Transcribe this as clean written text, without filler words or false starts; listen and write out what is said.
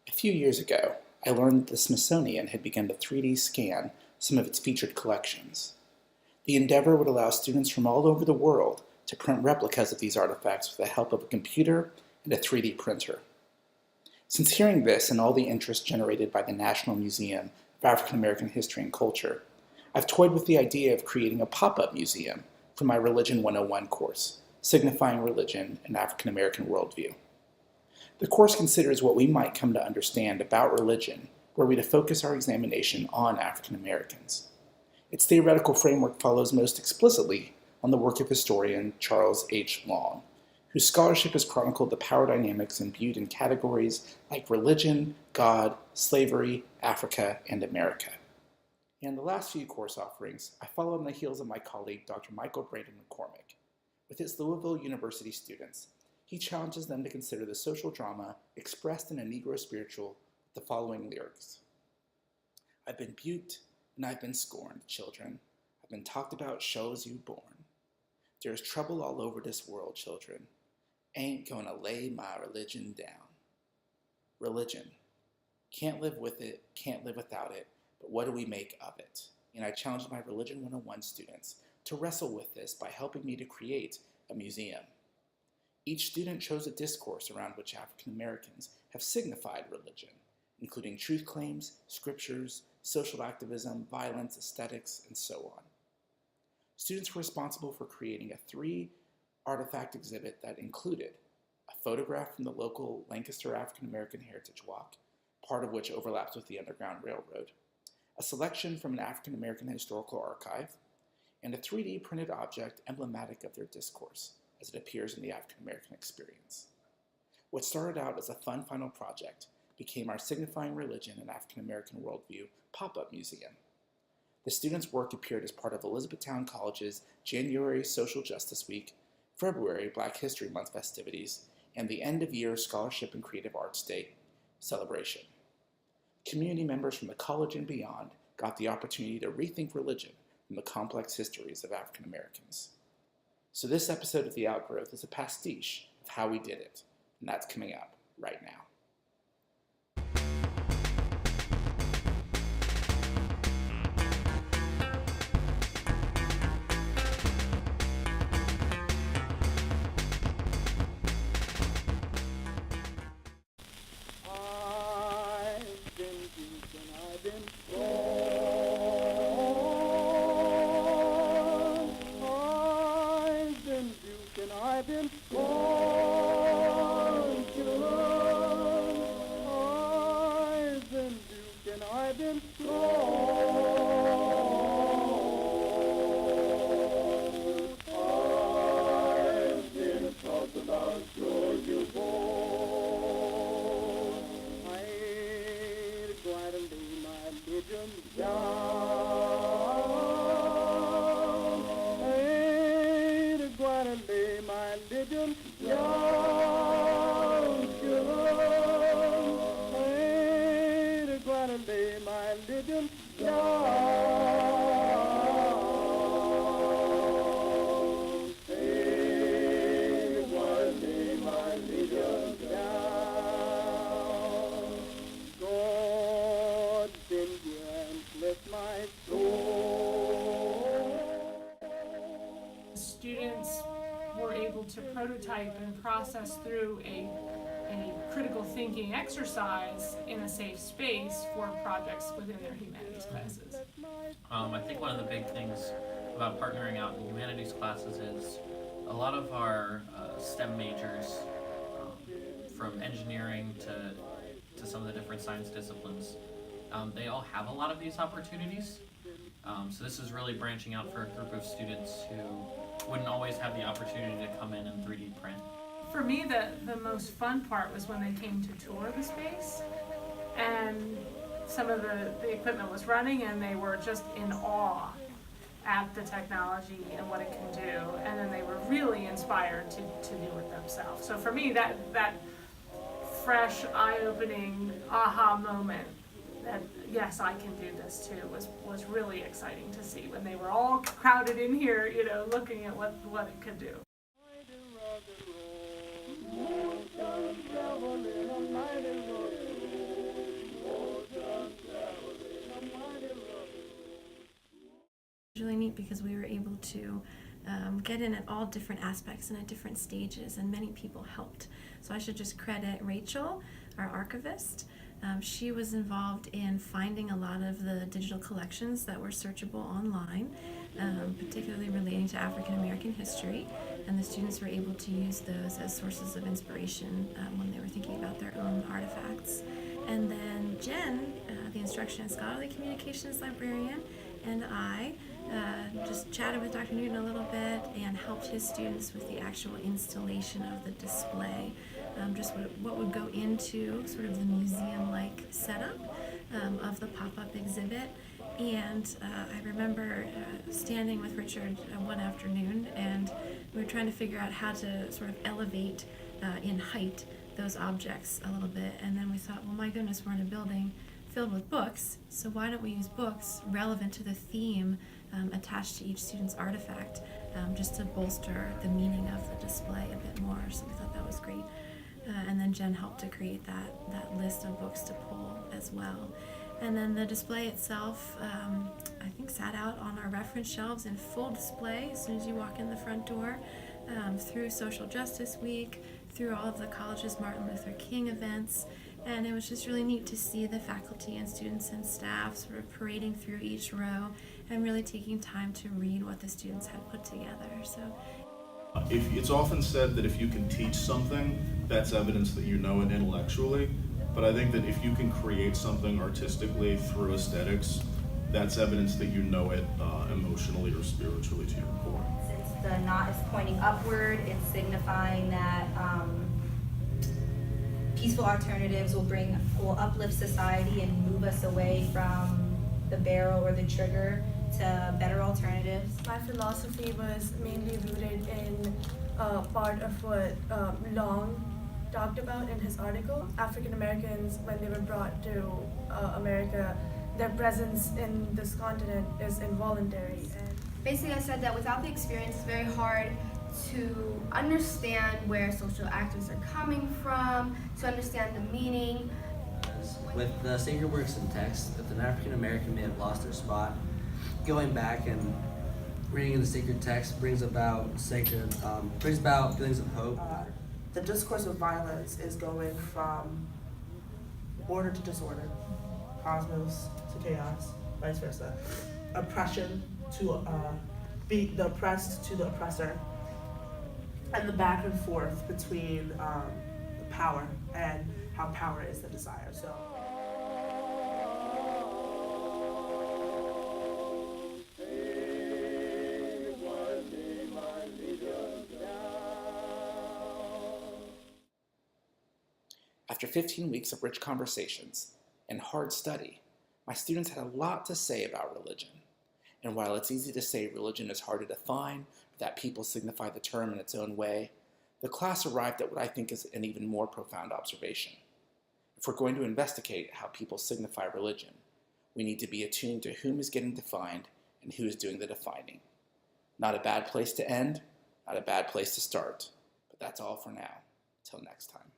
A few years ago, I learned that the Smithsonian had begun to 3D scan some of its featured collections. The endeavor would allow students from all over the world to print replicas of these artifacts with the help of a computer and a 3D printer. Since hearing this and all the interest generated by the National Museum of African American History and Culture, I've toyed with the idea of creating a pop-up museum for my Religion 101 course, Signifying Religion and African American Worldview. The course considers what we might come to understand about religion were we to focus our examination on African Americans. Its theoretical framework follows most explicitly on the work of historian Charles H. Long, whose scholarship has chronicled the power dynamics imbued in categories like religion, God, slavery, Africa, and America. In the last few course offerings, I follow on the heels of my colleague, Dr. Michael Braden McCormick. With his Louisville University students, he challenges them to consider the social drama expressed in a Negro spiritual with the following lyrics. I've been buked and I've been scorned, children. I've been talked about shows you born. There's trouble all over this world, children. Ain't gonna lay my religion down. Religion. Can't live with it, can't live without it, but what do we make of it? And I challenged my Religion 101 students to wrestle with this by helping me to create a museum. Each student chose a discourse around which African Americans have signified religion, including truth claims, scriptures, social activism, violence, aesthetics, and so on. Students were responsible for creating a 3-artifact exhibit that included a photograph from the local Lancaster African American Heritage Walk, part of which overlaps with the Underground Railroad, a selection from an African American historical archive, and a 3D printed object emblematic of their discourse, as it appears in the African American experience. What started out as a fun final project became our Signifying Religion and African American Worldview pop-up museum. The students' work appeared as part of Elizabethtown College's January Social Justice Week, February Black History Month festivities, and the end-of-year Scholarship and Creative Arts Day celebration. Community members from the college and beyond got the opportunity to rethink religion from the complex histories of African Americans. So this episode of The Outgrowth is a pastiche of how we did it, and that's coming up right now. Students were able to prototype and process through a critical thinking exercise in a safe space for projects within their humanities classes. I think one of the big things about partnering out in humanities classes is a lot of our STEM majors, from engineering to some of the different science disciplines, they all have a lot of these opportunities. So this is really branching out for a group of students who wouldn't always have the opportunity to come in and 3D print. For me, the most fun part was when they came to tour the space and some of the equipment was running and they were just in awe at the technology and what it can do, and then they were really inspired to do it themselves. So for me, that fresh, eye-opening aha moment that yes, I can do this too was really exciting to see when they were all crowded in here, looking at what it could do. neat because we were able to get in at all different aspects and at different stages, and many people helped. So I should just credit Rachel, our archivist. She was involved in finding a lot of the digital collections that were searchable online, particularly relating to African American history, and the students were able to use those as sources of inspiration when they were thinking about their own artifacts. And then Jen, the Instruction and Scholarly Communications librarian, and I just chatted with Dr. Newton a little bit and helped his students with the actual installation of the display, just what would go into sort of the museum-like setup of the pop-up exhibit. And I remember standing with Richard one afternoon, and we were trying to figure out how to sort of elevate in height those objects a little bit. And then we thought, well, my goodness, we're in a building filled with books, so why don't we use books relevant to the theme attached to each student's artifact, just to bolster the meaning of the display a bit more. So we thought that was great. And then Jen helped to create that list of books to pull as well. And then the display itself, I think, sat out on our reference shelves in full display as soon as you walk in the front door, through Social Justice Week, through all of the college's Martin Luther King events. And it was just really neat to see the faculty and students and staff sort of parading through each row and really taking time to read what the students had put together. So It's often said that if you can teach something, that's evidence that you know it intellectually. But I think that if you can create something artistically through aesthetics, that's evidence that you know it emotionally or spiritually to your core. Since the knot is pointing upward, it's signifying that peaceful alternatives will uplift society and move us away from the barrel or the trigger to better alternatives. My philosophy was mainly rooted in part of what Long talked about in his article. African Americans, when they were brought to America, their presence in this continent is involuntary. Basically, I said that without the experience, it's very hard to understand where social actors are coming from, to understand the meaning. With the sacred works and text, if an African American may have lost their spot, going back and reading in the sacred text brings about feelings of hope. The discourse of violence is going from order to disorder, cosmos to chaos, vice versa. Oppression to the oppressed to the oppressor, and the back and forth between power and how power is the desire. So. After 15 weeks of rich conversations and hard study, my students had a lot to say about religion. And while it's easy to say religion is hard to define, that people signify the term in its own way, the class arrived at what I think is an even more profound observation. If we're going to investigate how people signify religion, we need to be attuned to whom is getting defined and who is doing the defining. Not a bad place to end, not a bad place to start, but that's all for now. Till next time.